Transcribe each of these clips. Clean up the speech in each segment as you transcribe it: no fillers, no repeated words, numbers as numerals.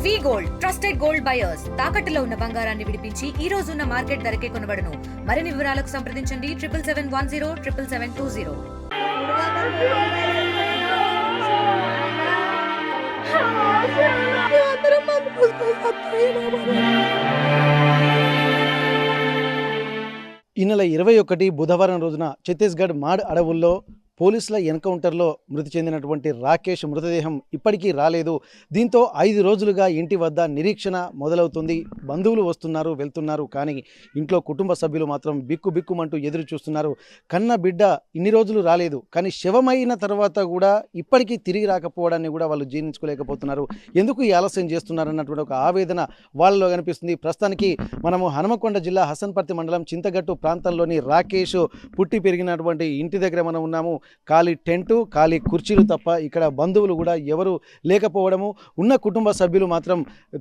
వి gold trusted gold buyers తాకట్టులో ఉన్న బంగారాన్ని విడిపించి ఈ రోజు ఉన్న మార్కెట్ ధరకే కొనబడును. మరిన్ని వివరాలకు సంప్రదించండి 7710 ఈ నెల 21 బుధవారం రోజున ఛత్తీస్గఢ్ మాడ్ అడవుల్లో పోలీసుల ఎన్కౌంటర్లో మృతి చెందినటువంటి రాకేష్ మృతదేహం ఇప్పటికీ రాలేదు. దీంతో 5 రోజులుగా ఇంటి వద్ద నిరీక్షణ మొదలవుతుంది. బంధువులు వస్తున్నారు, వెళ్తున్నారు, కానీ ఇంట్లో కుటుంబ సభ్యులు మాత్రం బిక్కుమంటూ ఎదురు చూస్తున్నారు. కన్న బిడ్డ ఇన్ని రోజులు రాలేదు, కానీ శవమైన తర్వాత కూడా ఇప్పటికీ తిరిగి రాకపోవడాన్ని కూడా వాళ్ళు జీర్ణించుకోలేకపోతున్నారు. ఎందుకు ఈ ఆలస్యం చేస్తున్నారన్నటువంటి ఒక ఆవేదన వాళ్ళలో కనిపిస్తుంది. ప్రస్తుతానికి మనము హనుమకొండ జిల్లా హసన్పర్తి మండలం చింతగట్టు ప్రాంతంలోని రాకేష్ పుట్టి పెరిగినటువంటి ఇంటి దగ్గర మనం ఉన్నాము. ఖాళీ టెంటు, ఖాళీ కుర్చీలు తప్ప ఇక్కడ బంధువులు కూడా ఎవరు లేకపోవడము. ఉన్న కుటుంబ సభ్యులు మాత్రం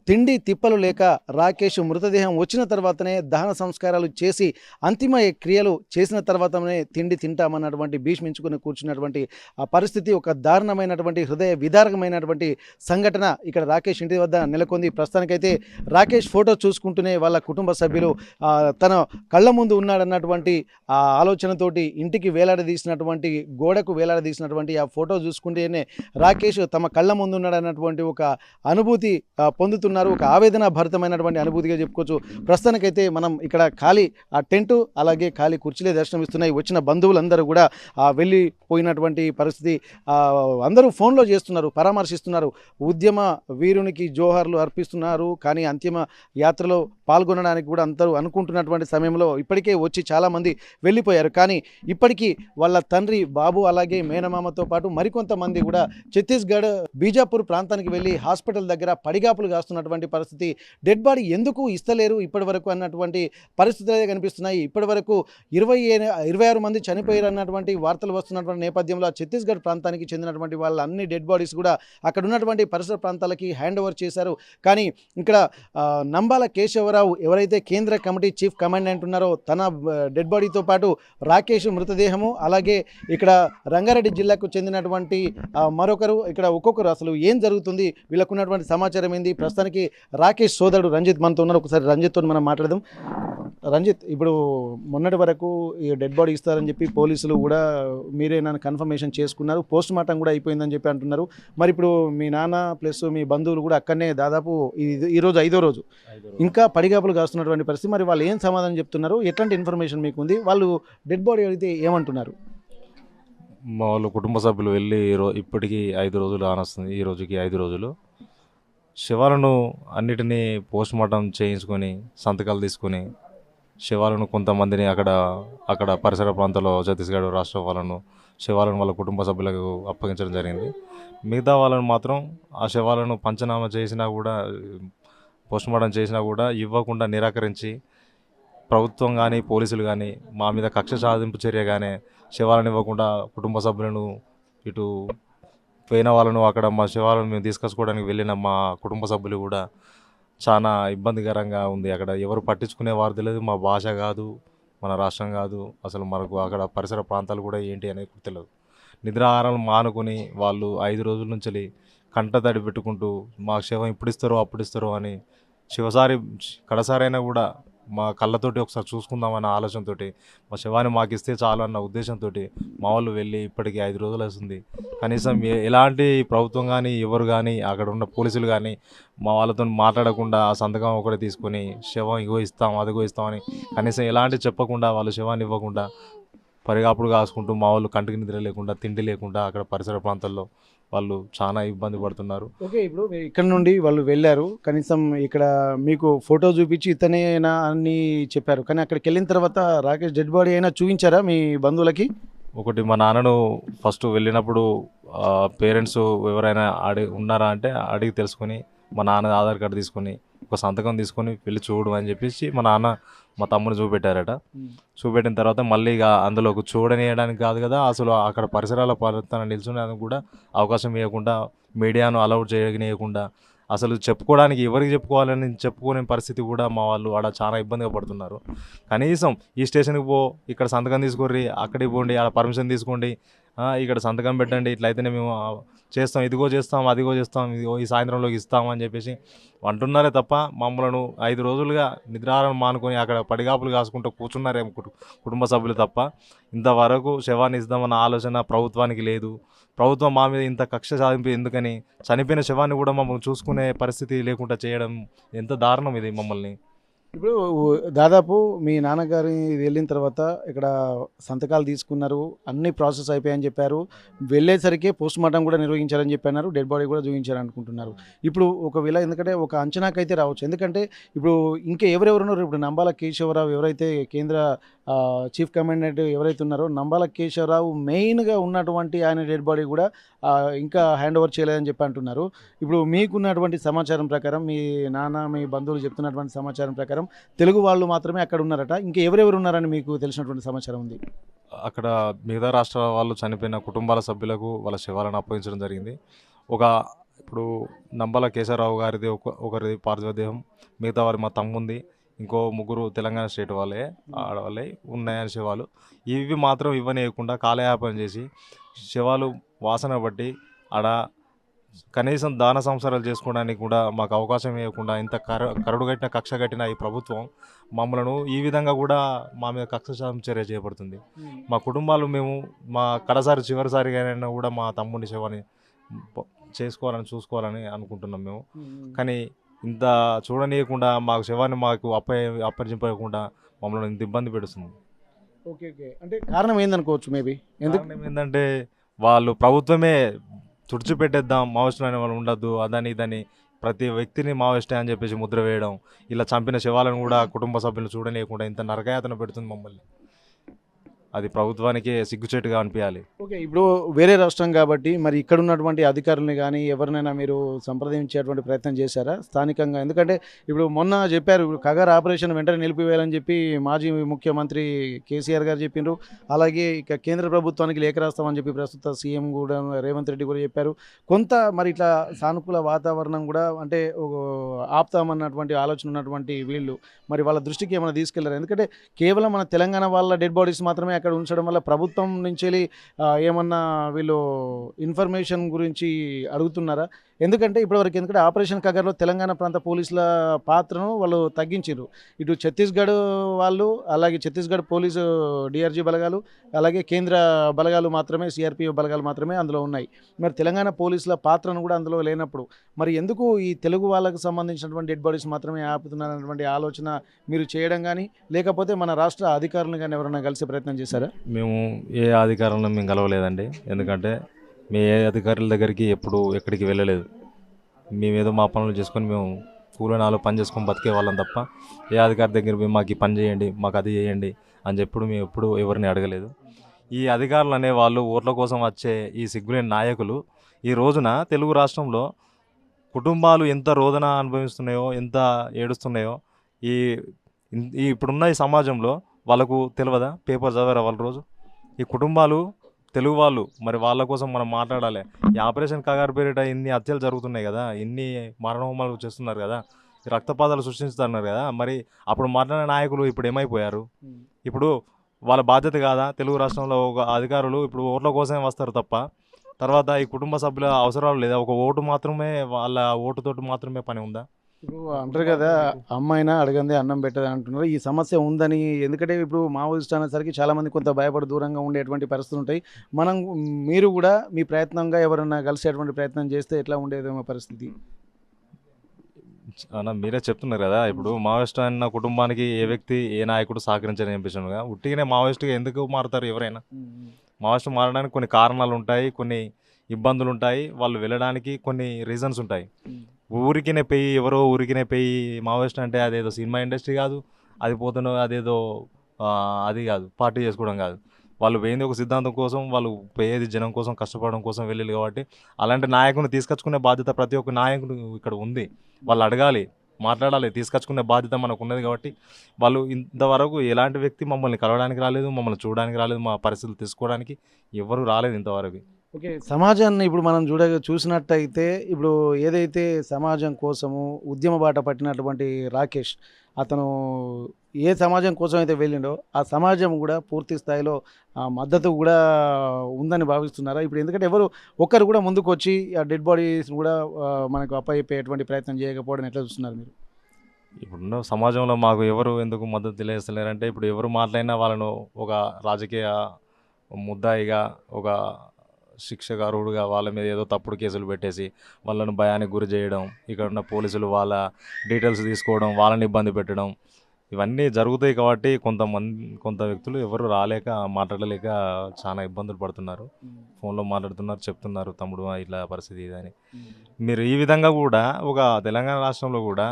తిండి తిప్పలు లేక రాకేష్ మృతదేహం వచ్చిన తర్వాతనే దహన సంస్కారాలు చేసి అంతిమ క్రియలు చేసిన తర్వాతనే తిండి తింటామన్నటువంటి భీష్మించుకుని కూర్చున్నటువంటి ఆ పరిస్థితి ఒక దారుణమైనటువంటి హృదయ విదారకమైనటువంటి సంఘటన ఇక్కడ రాకేష్ ఇంటి వద్ద నెలకొంది. ప్రస్తుతానికైతే రాకేష్ ఫోటో చూసుకుంటూనే వాళ్ళ కుటుంబ సభ్యులు తన కళ్ళ ముందు ఉన్నాడన్నటువంటి ఆ ఆలోచనతోటి ఇంటికి వేలాడదీసినటువంటి గోడకు వేలాడదీసినటువంటి ఆ ఫోటో చూసుకుంటేనే రాకేష్ తమ కళ్ళ ముందు ఉన్నాడన్నటువంటి ఒక అనుభూతి పొందుతున్నారు. ఒక ఆవేదన భరితమైనటువంటి అనుభూతిగా చెప్పుకోవచ్చు. ప్రస్తుతానికైతే మనం ఇక్కడ ఖాళీ ఆ టెంటు అలాగే ఖాళీ కుర్చీలే దర్శనమిస్తున్నాయి. వచ్చిన బంధువులందరూ కూడా వెళ్ళిపోయినటువంటి పరిస్థితి. అందరూ ఫోన్లో చేస్తున్నారు, పరామర్శిస్తున్నారు, ఉద్యమ వీరునికి జోహార్లు అర్పిస్తున్నారు. కానీ అంతిమ యాత్రలో పాల్గొనడానికి కూడా అందరూ అనుకుంటున్నటువంటి సమయంలో ఇప్పటికే వచ్చి చాలామంది వెళ్ళిపోయారు. కానీ ఇప్పటికీ వాళ్ళ తండ్రి బాబు అలాగే మేనమామతో పాటు మరికొంతమంది కూడా ఛత్తీస్గఢ్ బీజాపూర్ ప్రాంతానికి వెళ్ళి హాస్పిటల్ దగ్గర పడిగాపులు కాస్తున్నటువంటి పరిస్థితి. డెడ్ బాడీ ఎందుకు ఇస్తలేరు ఇప్పటి వరకు అన్నటువంటి పరిస్థితులే కనిపిస్తున్నాయి. ఇప్పటి వరకు 26 మంది చనిపోయారు అన్నటువంటి వార్తలు వస్తున్నటువంటి నేపథ్యంలో ఛత్తీస్గఢ్ ప్రాంతానికి చెందినటువంటి వాళ్ళ అన్ని డెడ్ బాడీస్ కూడా అక్కడ ఉన్నటువంటి పరిసర ప్రాంతాలకి హ్యాండ్ ఓవర్ చేశారు. కానీ ఇక్కడ నంబాల కేశవరావు ఎవరైతే కేంద్ర కమిటీ చీఫ్ కమాండెంట్ ఉన్నారో తన డెడ్ బాడీతో పాటు రాకేష్ మృతదేహము అలాగే ఇక్కడ రంగారెడ్డి జిల్లాకు చెందినటువంటి మరొకరు ఇక్కడ ఒక్కొక్కరు అసలు ఏం జరుగుతుంది, వీళ్ళకు ఉన్నటువంటి సమాచారం ఏంది. ప్రస్తుతానికి రాకేష్ సోదరుడు రంజిత్ మనతో ఉన్నారు. ఒకసారి రంజిత్తో మనం మాట్లాడదాం. రంజిత్, ఇప్పుడు మొన్నటి వరకు ఈ డెడ్ బాడీ ఇస్తారని చెప్పి పోలీసులు కూడా మీరే నన్ను కన్ఫర్మేషన్ చేసుకున్నారు, పోస్ట్ మార్టం కూడా అయిపోయిందని చెప్పి అంటున్నారు. మరి ఇప్పుడు మీ నాన్న ప్లస్ మీ బంధువులు కూడా అక్కడనే దాదాపు ఈరోజు 5వ రోజు ఇంకా పడిగాపులు కాస్తున్నటువంటి పరిస్థితి. మరి వాళ్ళు ఏం సమాధానం చెప్తున్నారు, ఎట్లాంటి ఇన్ఫర్మేషన్ మీకు ఉంది, వాళ్ళు డెడ్ బాడీ అయితే ఏమంటున్నారు? మా వాళ్ళు కుటుంబ సభ్యులు వెళ్ళి ఇప్పటికీ 5 రోజులు ఆనొస్తుంది. ఈ రోజుకి 5 రోజులు. శవాలను అన్నిటినీ పోస్ట్ మార్టం చేయించుకొని సంతకాలు తీసుకొని శవాలను కొంతమందిని అక్కడ పరిసర ప్రాంతాల్లో ఛత్తీస్గఢ్ రాష్ట్ర శవాలను వాళ్ళ కుటుంబ సభ్యులకు అప్పగించడం జరిగింది. మిగతా వాళ్ళను మాత్రం ఆ శవాలను పంచనామా చేసినా కూడా పోస్ట్ మార్టం చేసినా కూడా ఇవ్వకుండా నిరాకరించి ప్రభుత్వం కానీ పోలీసులు కానీ మా మీద కక్ష సాధింపు చర్యగానే శవాలను ఇవ్వకుండా కుటుంబ సభ్యులను ఇటు పోయిన వాళ్ళను అక్కడ మా శవాలను మేము తీసుకొచ్చుకోవడానికి వెళ్ళిన మా కుటుంబ సభ్యులు కూడా చాలా ఇబ్బందికరంగా ఉంది. అక్కడ ఎవరు పట్టించుకునేవారు తెలియదు. మా భాష కాదు, మన రాష్ట్రం కాదు, అసలు మనకు అక్కడ పరిసర ప్రాంతాలు కూడా ఏంటి అనేది తెలియదు. నిద్రాహారాలు మానుకొని వాళ్ళు 5 రోజుల నుంచి కంటతడి పెట్టుకుంటూ మా శవం ఇప్పుడు ఇస్తారో అప్పుడు ఇస్తారో అని కడసారైనా కూడా మా కళ్ళతోటి ఒకసారి చూసుకుందామన్న ఆలోచనతోటి మా శవాన్ని మాకు ఇస్తే చాలు అన్న ఉద్దేశంతో మా వాళ్ళు వెళ్ళి ఇప్పటికీ 5 రోజులు వస్తుంది. కనీసం ఎలాంటి ప్రభుత్వం కానీ ఎవరు కానీ అక్కడ ఉన్న పోలీసులు కానీ మా వాళ్ళతో మాట్లాడకుండా ఆ సంతకం ఒకటి తీసుకొని శవం ఇగో ఇస్తాం అదిగో ఇస్తామని కనీసం ఎలాంటి చెప్పకుండా వాళ్ళు శవాన్ని ఇవ్వకుండా పరిగాపుడు కాసుకుంటూ మా వాళ్ళు కంటికి నిద్ర లేకుండా తిండి లేకుండా అక్కడ పరిసర ప్రాంతాల్లో వాళ్ళు చాలా ఇబ్బంది పడుతున్నారు. ఓకే, ఇప్పుడు ఇక్కడ నుండి వాళ్ళు వెళ్ళారు, కనీసం ఇక్కడ మీకు ఫోటో చూపించి ఇతనేనా అని చెప్పారు, కానీ అక్కడికి వెళ్ళిన తర్వాత రాకేష్ డెడ్ బాడీ అయినా చూపించారా మీ బంధువులకి? ఒకటి మా నాన్నను ఫస్ట్ వెళ్ళినప్పుడు పేరెంట్స్ ఎవరైనా ఉన్నారా అంటే అడిగి తెలుసుకొని మా నాన్న ఆధార్ కార్డు తీసుకొని ఒక సంతకం తీసుకొని వెళ్ళి చూడు అని చెప్పేసి మా నాన్న మా తమ్ముని చూపెట్టారట. చూపెట్టిన తర్వాత మళ్ళీ ఇక అందులో చూడనియడానికి కాదు కదా, అసలు అక్కడ పరిసరాల ప్రాంతాన నిల్చునేందుకు కూడా అవకాశం ఇవ్వకుండా, మీడియాను అలౌడ్ చేయకుండా, అసలు చెప్పుకోవడానికి ఎవరికి చెప్పుకోవాలని చెప్పుకునే పరిస్థితి కూడా మా వాళ్ళు ఆడ చాలా ఇబ్బందిగా పడుతున్నారు. కనీసం ఈ స్టేషన్కి ఇక్కడ సంతకం తీసుకోర్రి, అక్కడికి పోండి, ఆడ పర్మిషన్ తీసుకోండి ఇక్కడ సంతకం పెట్టండి, ఇట్లయితేనే మేము చేస్తాం, ఇదిగో చేస్తాం, అదిగో చేస్తాం, ఇదిగో ఈ సాయంత్రంలోకి ఇస్తాం అని చెప్పేసి అంటున్నారే తప్ప మమ్మల్ని 5 రోజులుగా నిద్రాహారం మానుకొని అక్కడ పడిగాపులు కాసుకుంటూ కూర్చున్నారే కుటుంబ సభ్యులు తప్ప ఇంతవరకు శవాన్ని ఇద్దామన్న ఆలోచన ప్రభుత్వానికి లేదు. ప్రభుత్వం మా మీద ఇంత కక్ష సాధింపు ఎందుకని, చనిపోయిన శవాన్ని కూడా మమ్మల్ని చూసుకునే పరిస్థితి లేకుండా చేయడం ఎంత దారుణం ఇది మమ్మల్ని. ఇప్పుడు దాదాపు మీ నాన్నగారి వెళ్ళిన తర్వాత ఇక్కడ సంతకాలు తీసుకున్నారు, అన్ని ప్రాసెస్ అయిపోయాయని చెప్పారు, వెళ్ళేసరికి పోస్ట్ మార్టం కూడా నిర్వహించారని చెప్పన్నారు, డెడ్ బాడీ కూడా చూపించారు అనుకుంటున్నారు. ఇప్పుడు ఒకవేళ ఎందుకంటే ఒక అంచనాకైతే రావచ్చు, ఎందుకంటే ఇప్పుడు ఇంకా ఎవరెవరున్నారు, ఇప్పుడు నంబాల కేశవరావు ఎవరైతే కేంద్ర చీఫ్ కమాండెంట్ ఎవరైతే ఉన్నారో నంబాల కేశవరావు మెయిన్గా ఉన్నటువంటి ఆయన డెడ్ బాడీ కూడా ఇంకా హ్యాండ్ ఓవర్ చేయలేదని చెప్పి అంటున్నారు. ఇప్పుడు మీకున్నటువంటి సమాచారం ప్రకారం, మీ నాన్న మీ బంధువులు చెప్తున్నటువంటి సమాచారం ప్రకారం తెలుగు వాళ్ళు మాత్రమే అక్కడ ఉన్నారట, ఇంకా ఎవరెవరు ఉన్నారని మీకు తెలిసినటువంటి సమాచారం ఉంది? అక్కడ మిగతా రాష్ట్రాల వాళ్ళు చనిపోయిన కుటుంబాల సభ్యులకు వాళ్ళ శవాలను అప్పగించడం జరిగింది. ఇప్పుడు నంబాల కేశవరావు గారిది ఒకరిది పార్థివ దేహం, మిగతా వారి మా తమ్ముంది, ఇంకో 3 తెలంగాణ స్టేట్ వాళ్ళే ఆడవాళ్ళే ఉన్నాయని శవాలు. ఇవి మాత్రం ఇవ్వనియకుండా కాలయాపన చేసి శవాలు వాసన బట్టి ఆడ కనీసం దాన సంసారాలు చేసుకోవడానికి కూడా మాకు అవకాశం ఇవ్వకుండా ఇంత కరుడుగట్టిన కక్ష కట్టిన ఈ ప్రభుత్వం మమ్మలను ఈ విధంగా కూడా మా మీద కక్ష చర్య చేపడుతుంది. మా కుటుంబాలు మేము మా చివరిసారిగా కూడా మా తమ్ముడి శవాన్ని చూసుకోవాలని అనుకుంటున్నాం మేము. కానీ ఇంత చూడనీయకుండా మాకు శవాన్ని మాకు అప్పగించకుండా మమ్మల్ని ఇంత ఇబ్బంది పెడుతుంది. ఓకే ఓకే, అంటే కారణం ఏందనుకోవచ్చు మేబీ? ఏంటంటే వాళ్ళు ప్రభుత్వమే తుడిచిపెట్టేద్దాం, మావోయిస్టులు అనే వాళ్ళు ఉండద్దు, అదని ఇదని ప్రతి వ్యక్తిని మావోయిస్టే అని చెప్పేసి ముద్ర వేయడం, ఇలా చంపిన శవాలను కూడా కుటుంబ సభ్యులు చూడనీయకుండా ఇంత నరకయాతన పెడుతుంది మమ్మల్ని. అది ప్రభుత్వానికే సిగ్గుచేటుగా అనిపించాలి. ఓకే, ఇప్పుడు వేరే రాష్ట్రం కాబట్టి మరి ఇక్కడ ఉన్నటువంటి అధికారులని కానీ ఎవరినైనా మీరు సంప్రదించేటువంటి ప్రయత్నం చేశారా స్థానికంగా? ఎందుకంటే ఇప్పుడు మొన్న చెప్పారు, కగర్ ఆపరేషన్ వెంటనే నిలిపివేయాలని చెప్పి మాజీ ముఖ్యమంత్రి కేసీఆర్ గారు చెప్పిండ్రు. అలాగే ఇక కేంద్ర ప్రభుత్వానికి లేఖ రాస్తామని చెప్పి ప్రస్తుత సీఎం కూడా రేవంత్ రెడ్డి కూడా చెప్పారు. కొంత మరి ఇట్లా సానుకూల వాతావరణం కూడా అంటే ఆపుతామన్నటువంటి ఆలోచన ఉన్నటువంటి వీళ్ళు మరి వాళ్ళ దృష్టికి ఏమైనా తీసుకెళ్లారు? ఎందుకంటే కేవలం మన తెలంగాణ వాళ్ళ డెడ్ బాడీస్ మాత్రమే అక్కడ ఉంచడం వల్ల ప్రభుత్వం నుంచి ఏమన్నా వీళ్ళు ఇన్ఫర్మేషన్ గురించి అడుగుతున్నారా? ఎందుకంటే ఇప్పటివరకు ఎందుకంటే ఆపరేషన్ కగర్లో తెలంగాణ ప్రాంత పోలీసుల పాత్రను వాళ్ళు తగ్గించారు. ఇటు ఛత్తీస్గఢ్ వాళ్ళు, అలాగే ఛత్తీస్గఢ్ పోలీసు డిఆర్జీ బలగాలు, అలాగే కేంద్ర బలగాలు మాత్రమే, సిఆర్పిఎఫ్ బలగాలు మాత్రమే అందులో ఉన్నాయి. మరి తెలంగాణ పోలీసుల పాత్రను కూడా అందులో లేనప్పుడు మరి ఎందుకు ఈ తెలుగు వాళ్ళకు సంబంధించినటువంటి డెడ్ బాడీస్ మాత్రమే ఆపుతున్నారన్నటువంటి ఆలోచన మీరు చేయడం కానీ, లేకపోతే మన రాష్ట్ర అధికారులను కానీ ఎవరైనా కలిసే ప్రయత్నం చేశారా? మేము ఏ అధికారులను మేము కలవలేదండి. ఎందుకంటే ఏ అధికారుల దగ్గరికి ఎక్కడికి వెళ్ళలేదు. మేమేదో మా పనులు చేసుకొని మేము కూలనాలో పని చేసుకొని బతికే వాళ్ళం తప్ప ఏ అధికారి దగ్గర మాకు ఈ పని చేయండి, మాకు అది చేయండి అని చెప్పి మేము ఎప్పుడు ఎవరిని అడగలేదు. ఈ అధికారులు అనేవాళ్ళు ఓట్ల కోసం వచ్చే ఈ సిగ్గులేని నాయకులు ఈ రోజున తెలుగు రాష్ట్రంలో కుటుంబాలు ఎంత రోదన అనుభవిస్తున్నాయో, ఎంత ఏడుస్తున్నాయో ఈ ఇప్పుడున్న ఈ సమాజంలో వాళ్ళకు తెలియదా? పేపర్ చదివారా వాళ్ళు రోజు? ఈ కుటుంబాలు తెలుగు వాళ్ళు మరి వాళ్ళ కోసం మనం మాట్లాడాలి. ఈ ఆపరేషన్ కగారు పేరిట ఇన్ని హత్యలు జరుగుతున్నాయి కదా, ఇన్ని మరణహోమాలు చేస్తున్నారు కదా, రక్తపాతాలు సృష్టిస్తున్నారు కదా, మరి అప్పుడు మాట్లాడిన నాయకులు ఇప్పుడు ఏమైపోయారు? ఇప్పుడు వాళ్ళ బాధ్యత కాదా? తెలుగు రాష్ట్రంలో ఒక అధికారులు ఇప్పుడు ఓట్ల కోసమే వస్తారు తప్ప తర్వాత ఈ కుటుంబ సభ్యుల అవసరాలు లేదా? ఒక ఓటు మాత్రమే, వాళ్ళ ఓటుతోటి మాత్రమే పని ఉందా? ఇప్పుడు అంటారు కదా, అమ్మాయినా అడగందే అన్నం పెట్టదు అంటున్నారు. ఈ సమస్య ఉందని, ఎందుకంటే ఇప్పుడు మావోయిస్ట్ అనేసరికి చాలామంది కొంత భయపడి దూరంగా ఉండేటువంటి పరిస్థితులు ఉంటాయి. మీరు కూడా మీ ప్రయత్నంగా ఎవరైనా కలిసేటువంటి ప్రయత్నం చేస్తే ఎట్లా ఉండేదేమో పరిస్థితి? మీరే చెప్తున్నారు కదా, ఇప్పుడు మావోయిస్ట్ అన్న కుటుంబానికి ఏ వ్యక్తి ఏ నాయకుడు సహకరించని చెప్పేసినగా ఉట్టిగానే మావోయిస్ట్గా ఎందుకు మారుతారు ఎవరైనా? మావోయిస్ట్ మారడానికి కొన్ని కారణాలు ఉంటాయి, కొన్ని ఇబ్బందులు ఉంటాయి, వాళ్ళు వెళ్ళడానికి కొన్ని రీజన్స్ ఉంటాయి. ఊరికినే పోయి మావోయిస్ట్ అంటే అదేదో సినిమా ఇండస్ట్రీ కాదు, అది పోతున్న అదేదో అది కాదు, పార్టీ చేసుకోవడం కాదు. వాళ్ళు పోయింది ఒక సిద్ధాంతం కోసం, వాళ్ళు పోయేది జనం కోసం, కష్టపడడం కోసం వెళ్ళారు. కాబట్టి అలాంటి నాయకుని తీసుకొచ్చుకునే బాధ్యత ప్రతి ఒక్క నాయకుడు ఇక్కడ ఉంది. వాళ్ళు అడగాలి, మాట్లాడాలి, తీసుకొచ్చుకునే బాధ్యత మనకు ఉన్నది. కాబట్టి వాళ్ళు ఇంతవరకు ఎలాంటి వ్యక్తి మమ్మల్ని కలవడానికి రాలేదు, మమ్మల్ని చూడడానికి రాలేదు, మా పరిస్థితులు తీసుకోవడానికి ఎవరు రాలేదు ఇంతవరకు. ఓకే. సమాజాన్ని ఇప్పుడు మనం చూసినట్టయితే ఇప్పుడు ఏదైతే సమాజం కోసము ఉద్యమ బాట పట్టినటువంటి రాకేష్ అతను ఏ సమాజం కోసం అయితే వెళ్ళిండో ఆ సమాజం కూడా పూర్తి స్థాయిలో మద్దతు కూడా ఉందని భావిస్తున్నారా? ఇప్పుడు ఎందుకంటే ఎవరు ఒక్కరు కూడా ముందుకొచ్చి ఆ డెడ్ బాడీస్‌ని కూడా మనకు అప్పజెప్పేటువంటి ప్రయత్నం చేయకపోవడం ఎట్లా చూస్తున్నారు మీరు? ఇప్పుడున్న సమాజంలో మాకు ఎవరు ఎందుకు మద్దతు తెలియజేస్తలేరంటే, ఇప్పుడు ఎవరు మాట్లాడినా వాళ్ళను ఒక రాజకీయ ముద్దాయిగా, ఒక శిక్షగారుడుగా వాళ్ళ మీద ఏదో తప్పుడు కేసులు పెట్టేసి వాళ్ళను భయానికి గురి చేయడం, ఇక్కడ ఉన్న పోలీసులు వాళ్ళ డీటెయిల్స్ తీసుకోవడం, వాళ్ళని ఇబ్బంది పెట్టడం, ఇవన్నీ జరుగుతాయి కాబట్టి కొంత వ్యక్తులు ఎవరు రాలేక మాట్లాడలేక చాలా ఇబ్బందులు పడుతున్నారు. ఫోన్లో మాట్లాడుతున్నారు, చెప్తున్నారు తమ్ముడు ఇట్లా పరిస్థితి ఇది అని. మీరు ఈ విధంగా కూడా ఒక తెలంగాణ రాష్ట్రంలో కూడా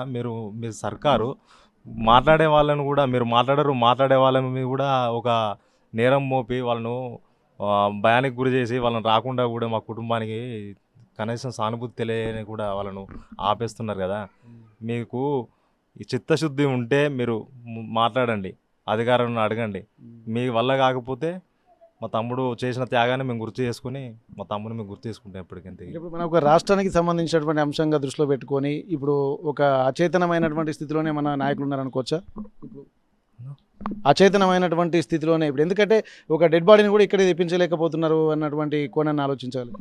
మీ సర్కారు మాట్లాడే వాళ్ళను కూడా మీరు మాట్లాడే వాళ్ళ మీద కూడా ఒక నేరం మోపి వాళ్ళను భయానికి గురి చేసి వాళ్ళని రాకుండా కూడా మా కుటుంబానికి కనీసం సానుభూతి తెలియని కూడా వాళ్ళను ఆపేస్తున్నారు కదా. మీకు ఈ చిత్తశుద్ధి ఉంటే మీరు మాట్లాడండి, అధికారులను అడగండి. మీ వల్ల కాకపోతే మా తమ్ముడు చేసిన త్యాగాన్ని మేము గుర్తు చేసుకుని మా తమ్ముడిని మేము గుర్తు చేసుకుంటాం ఎప్పటికంతే. ఇప్పుడు మనం ఒక రాష్ట్రానికి సంబంధించినటువంటి అంశంగా దృష్టిలో పెట్టుకొని ఇప్పుడు ఒక అచేతనమైనటువంటి స్థితిలోనే మన నాయకులు ఉన్నారనుకోవచ్చా? ఇప్పుడు అచేతనమైనటువంటి స్థితిలోనే ఇప్పుడు ఎందుకంటే ఒక డెడ్ బాడీని కూడా ఇక్కడే తెప్పించలేకపోతున్నారు అన్నటువంటి కోణాన్ని ఆలోచించాలి.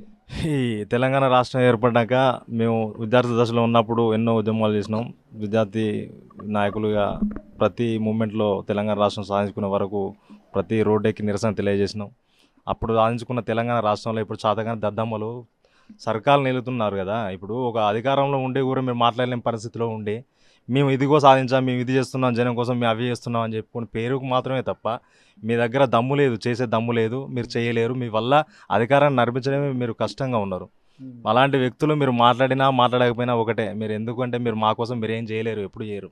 ఈ తెలంగాణ రాష్ట్రం ఏర్పడ్డాక మేము విద్యార్థి దశలో ఉన్నప్పుడు ఎన్నో ఉద్యమాలు చేసినాం. విద్యార్థి నాయకులుగా ప్రతి మూమెంట్లో తెలంగాణ రాష్ట్రం సాధించుకునే వరకు ప్రతి రోడ్డెక్కి నిరసన తెలియజేసినాం. అప్పుడు సాధించుకున్న తెలంగాణ రాష్ట్రంలో ఇప్పుడు చాతగాని దద్దమ్మలు సర్కాలు నిలుతున్నారు కదా. ఇప్పుడు ఒక అధికారంలో ఉండే కూడా మీరు మాట్లాడలేని పరిస్థితిలో ఉండి మేము ఇదిగో సాధించాం, మేము ఇది చేస్తున్నాం, జనం కోసం మేము అవి చేస్తున్నాం అని చెప్పుకొని పేరుకు మాత్రమే తప్ప మీ దగ్గర దమ్ము లేదు, చేసే దమ్ము లేదు, మీరు చేయలేరు. మీ వల్ల అధికారాన్ని నడిపించడమే మీరు కష్టంగా ఉన్నారు. అలాంటి వ్యక్తులు మీరు మాట్లాడినా మాట్లాడకపోయినా ఒకటే. మీరు ఎందుకంటే మీరు మా కోసం మీరు ఏం చేయలేరు, ఎప్పుడు చేయరు.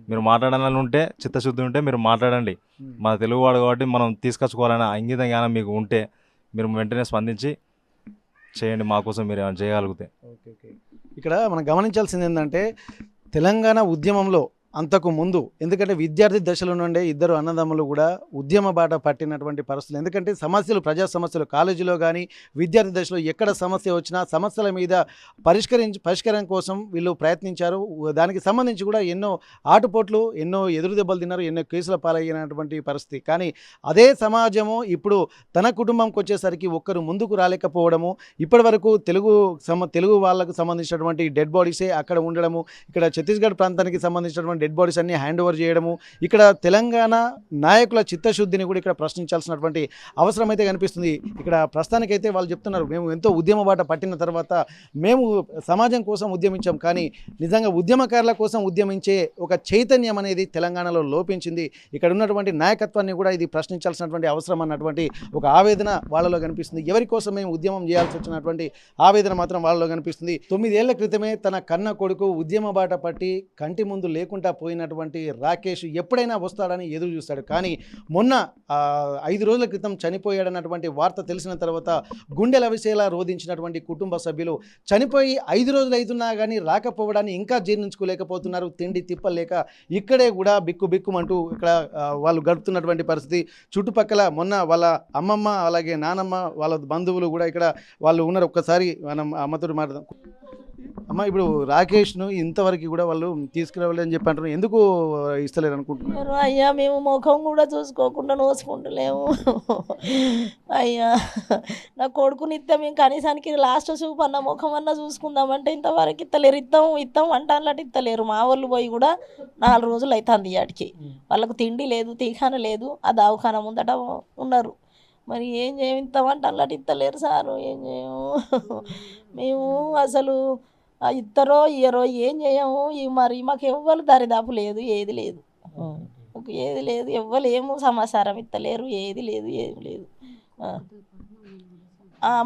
మీరు మాట్లాడాలని ఉంటే, చిత్తశుద్ధి ఉంటే మీరు మాట్లాడండి. మన తెలుగువాడు కాబట్టి మనం తీసుకొచ్చుకోవాలన్న ఇంగిత జ్ఞానం మీకు ఉంటే మీరు వెంటనే స్పందించి చేయండి, మా కోసం మీరు ఏమైనా చేయగలిగితే. ఓకే. ఇక్కడ మనం గమనించాల్సింది ఏంటంటే తెలంగాణ ఉద్యమంలో అంతకు ముందు ఎందుకంటే విద్యార్థి దశలో నుండే ఇద్దరు అన్నదమ్ములు కూడా ఉద్యమ బాట పట్టినటువంటి పరిస్థితులు. ఎందుకంటే ప్రజా సమస్యలు కాలేజీలో కానీ విద్యార్థి దశలో ఎక్కడ సమస్య వచ్చినా సమస్యల మీద పరిష్కారం కోసం వీళ్ళు ప్రయత్నించారు. దానికి సంబంధించి కూడా ఎన్నో ఆటుపోట్లు, ఎన్నో ఎదురు దెబ్బలు తిన్నారు, ఎన్నో కేసుల పాలైనటువంటి పరిస్థితి. కానీ అదే సమాజము ఇప్పుడు తన కుటుంబంకి వచ్చేసరికి ఒక్కరు ముందుకు రాలేకపోవడము, ఇప్పటి వరకు తెలుగు వాళ్ళకు సంబంధించినటువంటి డెడ్ బాడీసే అక్కడ ఉండడము, ఇక్కడ ఛత్తీస్గఢ్ ప్రాంతానికి సంబంధించినటువంటి డెడ్ బాడీస్ అన్ని హ్యాండ్ ఓవర్ చేయడము, ఇక్కడ తెలంగాణ నాయకుల చిత్తశుద్ధిని కూడా ఇక్కడ ప్రశ్నించాల్సినటువంటి అవసరం అయితే కనిపిస్తుంది. ఇక్కడ ప్రస్తుతానికైతే వాళ్ళు చెప్తున్నారు, మేము ఎంతో ఉద్యమ బాట పట్టిన తర్వాత మేము సమాజం కోసం ఉద్యమించాం, కానీ నిజంగా ఉద్యమకారుల కోసం ఉద్యమించే ఒక చైతన్యం అనేది తెలంగాణలో లోపించింది. ఇక్కడ ఉన్నటువంటి నాయకత్వాన్ని కూడా ఇది ప్రశ్నించాల్సినటువంటి అవసరం అన్నటువంటి ఒక ఆవేదన వాళ్ళలో కనిపిస్తుంది. ఎవరి కోసం మేము ఉద్యమం చేయాల్సి వచ్చినటువంటి ఆవేదన మాత్రం వాళ్ళలో కనిపిస్తుంది. 9 ఏళ్ల క్రితమే తన కన్న కొడుకు ఉద్యమ బాట పట్టి కంటి ముందు లేకుండా పోయినటువంటి రాకేష్ ఎప్పుడైనా వస్తాడని ఎదురు చూస్తాడు. కానీ మొన్న 5 రోజుల క్రితం చనిపోయాడన్నటువంటి వార్త తెలిసిన తర్వాత గుండెల విషయాల రోధించినటువంటి కుటుంబ సభ్యులు చనిపోయి 5 రోజులు అవుతున్నా కానీ రాకపోవడాన్ని ఇంకా జీర్ణించుకోలేకపోతున్నారు. తిండి తిప్పలేక ఇక్కడే కూడా బిక్కుమంటూ ఇక్కడ వాళ్ళు గడుపుతున్నటువంటి పరిస్థితి. చుట్టుపక్కల మొన్న వాళ్ళ అమ్మమ్మ అలాగే నానమ్మ వాళ్ళ బంధువులు కూడా ఇక్కడ వాళ్ళు ఉన్నారు. ఒక్కసారి మనం అమ్మతో మాట్లాడదాం. అమ్మ, ఇప్పుడు రాకేష్ను ఇంతవరకు కూడా వాళ్ళు తీసుకురావాలని చెప్పి అంటారు, ఎందుకు ఇస్తలేరు అనుకుంటున్నారు? అయ్యా మేము ముఖం కూడా చూసుకోకుండా నోసుకుంటలేము. అయ్యా నా కొడుకుని ఇస్తాం, మేము కనీసానికి లాస్ట్ చూపు అన్న ముఖం అన్న చూసుకుందామంటే ఇంతవరకు ఇస్తలేరు. ఇస్తాం అంటాన్లట ఇస్తలేరు. మా వాళ్ళు పోయి కూడా 4 రోజులు అవుతుంది వాటికి. వాళ్ళకు తిండి లేదు, తీఖాన లేదు, ఆ దవాఖాన ముందట ఉన్నారు. మరి ఏం చేయమంటామంటే అల్లటి ఇస్తలేరు సారు. ఏం చేయము మేము అసలు ఇద్దరో ఇయ్యరో ఏం చేయము. మరి మాకు ఎవ్వరు దరిదాపు లేదు, ఏది లేదు, ఎవ్వలేము సమాచారం ఇస్తలేరు, ఏది లేదు.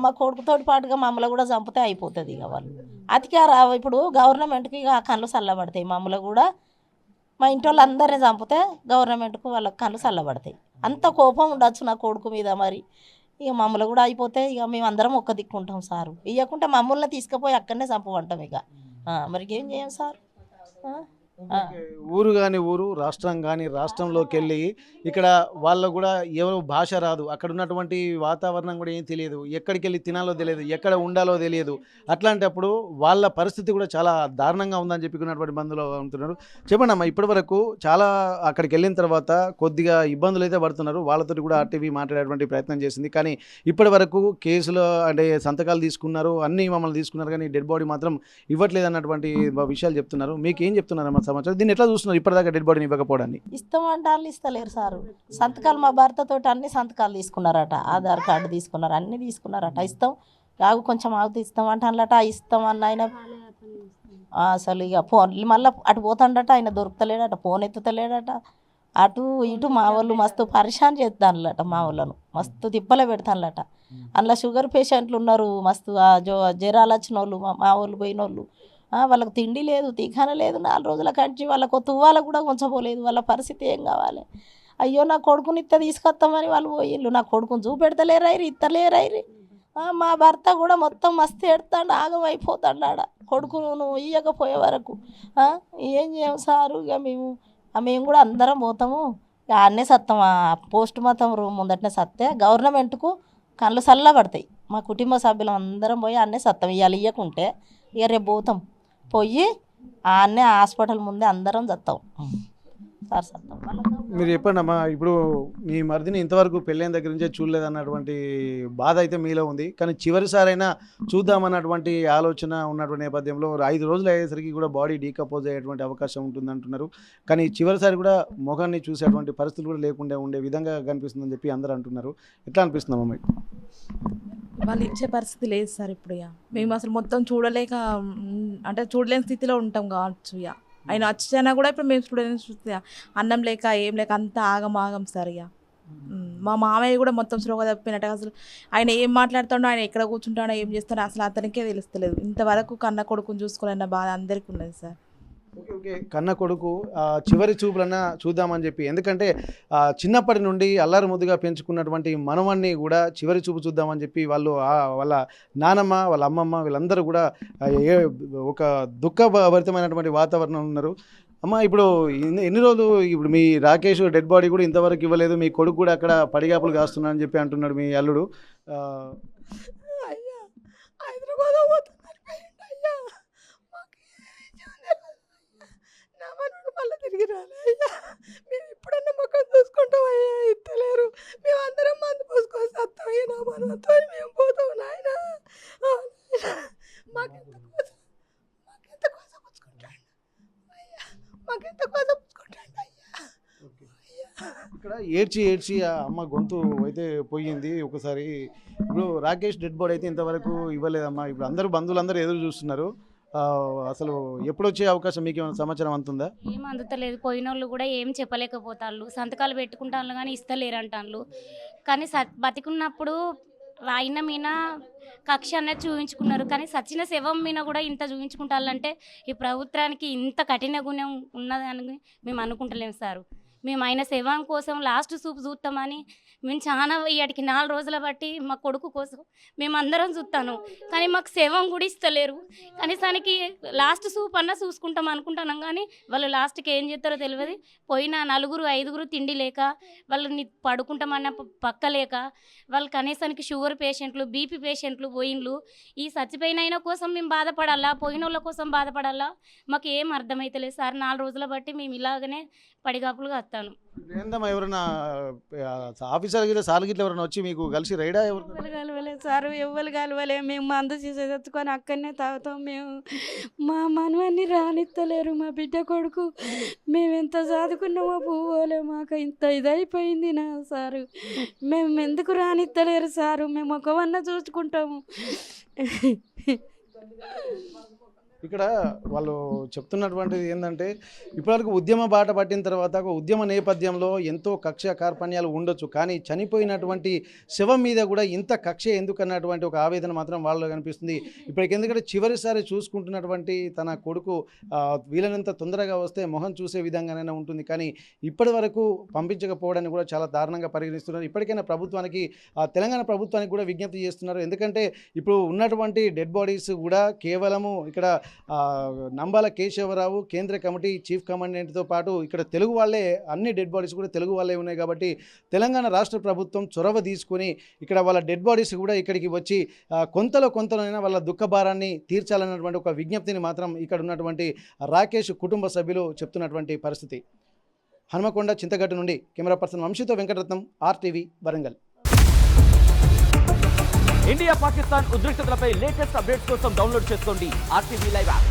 మా కొడుకుతోటి పాటుగా మమ్మల్ని కూడా చంపితే అయిపోతుంది. ఇక వాళ్ళు అతికారా ఇప్పుడు గవర్నమెంట్కి ఇక కళ్ళు చల్లబడతాయి. మమ్మల్ని కూడా మా ఇంటి వాళ్ళు అందరినీ చంపితే గవర్నమెంట్కు వాళ్ళకి కళ్ళు చల్లబడతాయి. అంత కోపం ఉండొచ్చు నా కొడుకు మీద. మరి ఇక మమ్మల్ని కూడా అయిపోతే ఇక మేము అందరం ఒక్క దిక్కుంటాం సారు. ఇవ్వకుంటే మమ్మల్ని తీసుకుపోయి అక్కడనే చంపమంటాం. ఇక మరి ఏం చేయం సార్? ఊరు కానీ ఊరు, రాష్ట్రం కానీ రాష్ట్రంలోకి వెళ్ళి ఇక్కడ వాళ్ళకు కూడా ఎవరు భాష రాదు, అక్కడ ఉన్నటువంటి వాతావరణం కూడా ఏం తెలియదు, ఎక్కడికి వెళ్ళి తినాలో తెలియదు, ఎక్కడ ఉండాలో తెలియదు. అట్లాంటప్పుడు వాళ్ళ పరిస్థితి కూడా చాలా దారుణంగా ఉందని చెప్పుకున్నటువంటి బంధువులు ఉంటున్నారు. చెప్పండి అమ్మా, ఇప్పటి వరకు చాలా అక్కడికి వెళ్ళిన తర్వాత కొద్దిగా ఇబ్బందులు అయితే పడుతున్నారు. వాళ్ళతో కూడా ఆర్టీవీ మాట్లాడేటువంటి ప్రయత్నం చేసింది. కానీ ఇప్పటి వరకు కేసులో అంటే సంతకాలు తీసుకున్నారు, అన్నీ మమ్మల్ని తీసుకున్నారు, కానీ డెడ్ బాడీ మాత్రం ఇవ్వట్లేదు అన్నటువంటి విషయాలు చెప్తున్నారు. మీకు ఏం చెప్తున్నారమ్మా సమాచారం? దీన్ని ఎట్లా చూస్తున్నారు ఇప్పటిదాకా డెడ్ బాడీని ఇవ్వకపోవడాన్ని? ఇస్తామంటే వాళ్ళు ఇస్తలేరు సారు. సంతకాలు మా భర్తతో అన్ని సంతకాలు తీసుకున్నారట, ఆధార్ కార్డు తీసుకున్నారు, అన్నీ తీసుకున్నారట. ఇస్తాం ఆగు కొంచెం ఆగుతూ ఇస్తాం అంటే అన్నట ఇస్తాం అన్న ఆయన అసలు ఇక ఫోన్ మళ్ళీ అటు పోతాడట, ఆయన దొరుకుతలేడట, ఫోన్ ఎత్తుతలేడట. అటు ఇటు మా వాళ్ళు మస్తు పరిశాన్ చేస్తానులట, మా వాళ్ళను మస్తు తిప్పలే పెడతానులట. అందులో షుగర్ పేషెంట్లు ఉన్నారు, మస్తు జ్వరాలు వచ్చిన వాళ్ళు, మా వాళ్ళు పోయిన వాళ్ళు. వాళ్ళకి తిండి లేదు, తీఖాన లేదు, 4 రోజుల కంచి వాళ్ళకు తువ్వాల కూడా ఉంచబోలేదు. వాళ్ళ పరిస్థితి ఏం కావాలి? అయ్యో నా కొడుకుని తీసుకొస్తామని వాళ్ళు పోయిళ్ళు, నా కొడుకుని చూపెడతలేరైరు, ఇత్తలేరైరు. మా భర్త కూడా మొత్తం మస్తు ఎడతాడు, ఆగం అయిపోతాడు ఆడ కొడుకును నువ్వు ఇయ్యకపోయే వరకు. ఏం చేయం సారు, ఇక మేము కూడా అందరం పోతాము, ఇక ఆడనే సత్తాం. పోస్ట్ మార్టం రూమ్ ముందటనే సత్తే గవర్నమెంట్కు కళ్ళు చల్ల పడతాయి. మా కుటుంబ సభ్యులం అందరం పోయి ఆడనే సత్తాం. ఇవాళ ఇయ్యకుంటే ఇక రేపు పోతాం, పోయి ఆడనే హాస్పిటల్ ముందే అందరం చస్తాం సార్, సత్తాం. మీరు చెప్పండి అమ్మా, ఇప్పుడు మీ మరిదిని ఇంతవరకు పెళ్ళైన దగ్గర నుంచే చూడలేదన్నటువంటి బాధ అయితే మీలో ఉంది. కానీ చివరిసారైనా చూద్దామన్నటువంటి ఆలోచన ఉన్నటువంటి నేపథ్యంలో 5 రోజులు అయ్యేసరికి కూడా బాడీ డీకంపోజ్ అయ్యేటువంటి అవకాశం ఉంటుంది అంటున్నారు. కానీ చివరిసారి కూడా మొఖాన్ని చూసేటువంటి పరిస్థితులు కూడా లేకుండా ఉండే విధంగా కనిపిస్తుందని చెప్పి అందరూ అంటున్నారు. ఎట్లా అనిపిస్తుందమ్మా మీకు? వాళ్ళు ఇచ్చే పరిస్థితి లేదు సార్ ఇప్పుడు. ఇక మేము అసలు మొత్తం చూడలేక అంటే చూడలేని స్థితిలో ఉంటాం కావచ్చు. ఇక ఆయన వచ్చినా కూడా ఇప్పుడు మేము చూడలేని స్థితి, అన్నం లేక ఏం లేక అంతా ఆగం సార్. ఇక మా మామయ్య కూడా మొత్తం స్లోగా తప్పినట్టు, అసలు ఆయన ఏం మాట్లాడుతాడో, ఆయన ఎక్కడ కూర్చుంటాడో, ఏం చేస్తాడో అసలు అతనికే తెలుస్తలేదు. ఇంతవరకు కన్న కొడుకుని చూసుకోవాలన్న బాధ అందరికీ ఉన్నది సార్. ఓకే, కన్న కొడుకు చివరి చూపులన్నా చూద్దామని చెప్పి, ఎందుకంటే చిన్నప్పటి నుండి అల్లారు ముద్దుగా పెంచుకున్నటువంటి మనవన్ని కూడా చివరి చూపు చూద్దామని చెప్పి వాళ్ళు వాళ్ళ నానమ్మ, వాళ్ళ అమ్మమ్మ వీళ్ళందరూ కూడా ఒక దుఃఖభరితమైనటువంటి వాతావరణం ఉన్నారు. అమ్మ, ఇప్పుడు ఎన్ని రోజులు ఇప్పుడు మీ రాకేష్ డెడ్ బాడీ కూడా ఇంతవరకు ఇవ్వలేదు, మీ కొడుకు కూడా అక్కడ పడిగాపులు కాస్తున్నా అని చెప్పి అంటున్నాడు మీ అల్లుడు. అయ్యా హైదరాబాద్ పోతున్నారు అయ్యా, నా మనోడు మళ్ళీ తిరిగి రాలే అయ్యా. మేము ఇప్పుడన్నా మొక్కలు చూసుకుంటాం అయ్యా, ఇస్తలేరు. మేము అందరం మందు పోసుకొని వస్తాం అయ్యా, నా మనతో మేము పోతాం నాయన. మాకెంత కోసం పుచ్చుకుంటాడు అయ్యా, మాకెంత కోసం పుచ్చుకుంటాడు అయ్యా. ఇక్కడ ఏడ్చి ఆ అమ్మ గొంతు అయితే పోయింది ఒకసారి. ఇప్పుడు రాకేష్ డెడ్ బాడీ అయితే ఇంతవరకు ఇవ్వలేదమ్మా. ఇప్పుడు అందరూ బంధువులందరూ ఎదురు చూస్తున్నారు. అసలు ఎప్పుడు వచ్చే అవకాశం మీకు ఏమైనా సమాచారం అందుతుందా? ఏం అందుతలేదు. పోయిన వాళ్ళు కూడా ఏం చెప్పలేకపోతాళ్ళు, సంతకాలు పెట్టుకుంటాను కానీ ఇస్తలేరు అంటాళ్ళు. కానీ బతికున్నప్పుడు ఆయన మీద కక్ష అనేది చూపించుకున్నారు, కానీ సచిన శవం మీద కూడా ఇంత చూపించుకుంటారంటే ఈ ప్రభుత్వానికి ఇంత కఠిన గుణం ఉన్నదని మేము అనుకుంటలేము సారు. మేము ఆయన శవం కోసం లాస్ట్ చూపు చూస్తామని మేము చాలా ఇక్కడికి 4 రోజుల బట్టి మా కొడుకు కోసం మేము అందరం చూస్తాను, కానీ మాకు శవం కూడా ఇస్తలేరు. కనీసానికి లాస్ట్ చూపు అన్నా చూసుకుంటాం అనుకుంటున్నాం, కానీ వాళ్ళు లాస్ట్కి ఏం చేస్తారో తెలియదు. పోయిన 4-5 తిండి లేక, వాళ్ళని పడుకుంటామన్న పక్క లేక, వాళ్ళు కనీసానికి షుగర్ పేషెంట్లు, బీపీ పేషెంట్లు పోయిన్లు. ఈ చచ్చిపోయిన అయిన కోసం మేము బాధపడాలా, పోయిన వాళ్ళ కోసం బాధపడాలా, మాకు ఏం అర్థమవుతలేదు సార్. 4 రోజుల బట్టి మేము ఇలాగనే పడిగాపులుగా వస్తాను. ఏందమ్మా, ఎవరైనా ఆఫీసర్ గిట్ల సార్ గిట్ల ఎవరైనా వచ్చి మీకు కలిసి రైడా? ఎవరు కలవలేదు సార్, ఎవరు కలవలే. మేము మందు చేసే తెచ్చుకొని అక్కడనే తాగుతాం. మేము మా మనవన్ని రానిత్తలేరు, మా బిడ్డ కొడుకు. మేము ఎంత చదువుకున్నామో పోలే, మాకు ఇంత ఇదైపోయింది నా సారు. మేము ఎందుకు రానిత్తలేరు సారు, మేము ఒకవన్న చూసుకుంటాము. ఇక్కడ వాళ్ళు చెప్తున్నటువంటిది ఏంటంటే, ఇప్పటివరకు ఉద్యమ బాట పట్టిన తర్వాత ఒక ఉద్యమ నేపథ్యంలో ఎంతో కక్ష కార్పణ్యాలు ఉండొచ్చు, కానీ చనిపోయినటువంటి శవం మీద కూడా ఇంత కక్ష ఎందుకన్నటువంటి ఒక ఆవేదన మాత్రం వాళ్ళలో కనిపిస్తుంది. ఇప్పటికి ఎందుకంటే చివరిసారి చూసుకుంటున్నటువంటి తన కొడుకు వీలైనంత తొందరగా వస్తే మొహం చూసే విధంగానే ఉంటుంది, కానీ ఇప్పటి వరకు పంపించకపోవడాన్ని కూడా చాలా దారుణంగా పరిగణిస్తున్నారు. ఇప్పటికైనా ప్రభుత్వానికి, తెలంగాణ ప్రభుత్వానికి కూడా విజ్ఞప్తి చేస్తున్నారు. ఎందుకంటే ఇప్పుడు ఉన్నటువంటి డెడ్ బాడీస్ కూడా కేవలము ఇక్కడ నంబాల కేశవరావు కేంద్ర కమిటీ చీఫ్ కమాండెంట్తో పాటు ఇక్కడ తెలుగు వాళ్ళే అన్ని డెడ్ బాడీస్ కూడా తెలుగు వాళ్ళే ఉన్నాయి కాబట్టి తెలంగాణ రాష్ట్ర ప్రభుత్వం చొరవ తీసుకుని ఇక్కడ వాళ్ళ డెడ్ బాడీస్ కూడా ఇక్కడికి వచ్చి కొంతలోనైనా వాళ్ళ దుఃఖభారాన్ని తీర్చాలన్నటువంటి ఒక విజ్ఞప్తిని మాత్రం ఇక్కడ ఉన్నటువంటి రాకేష్ కుటుంబ సభ్యులు చెప్తున్నటువంటి పరిస్థితి. హనుమకొండ చింతగట్టు నుండి కెమెరా పర్సన్ వంశీతో వెంకటరత్నం, RTV వరంగల్. ఇండియా పాకిస్తాన్ ఉద్రిక్తతలపై లేటెస్ట్ అప్డేట్స్ కోసం డౌన్లోడ్ చేసుకోండి RTV లైవ్ యాప్.